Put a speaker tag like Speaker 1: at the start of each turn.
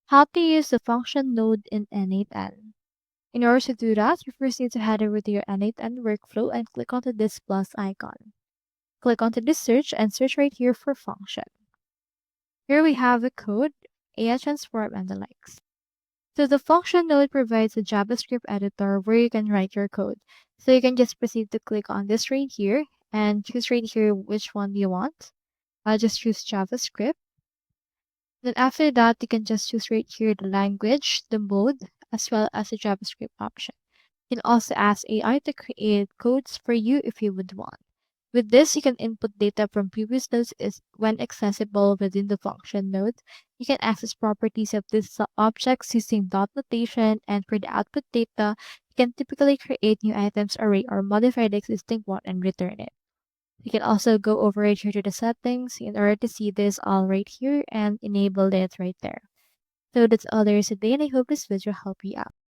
Speaker 1: How to use the function node in n8n. In order to do that, you first need to head over to your n8n workflow and click onto this plus icon. Click onto this search and search right here for function. Here we have the code, AI transform, and the likes. So the function node provides a JavaScript editor where you can write your code. So you can just proceed to click on this right here and choose right here which one you want. I'll just choose JavaScript. Then after that, you can just choose right here the language, the mode, as well as the JavaScript option. You can also ask AI to create codes for you if you would want. With this, you can input data from previous nodes is when accessible within the function node. You can access properties of these objects using dot notation, and for the output data, you can typically create new items array or modify the existing one and return it. You can also go over it here to the settings in order to see this all right here and enable it right there. So that's all there is today, and I hope this video helped you out.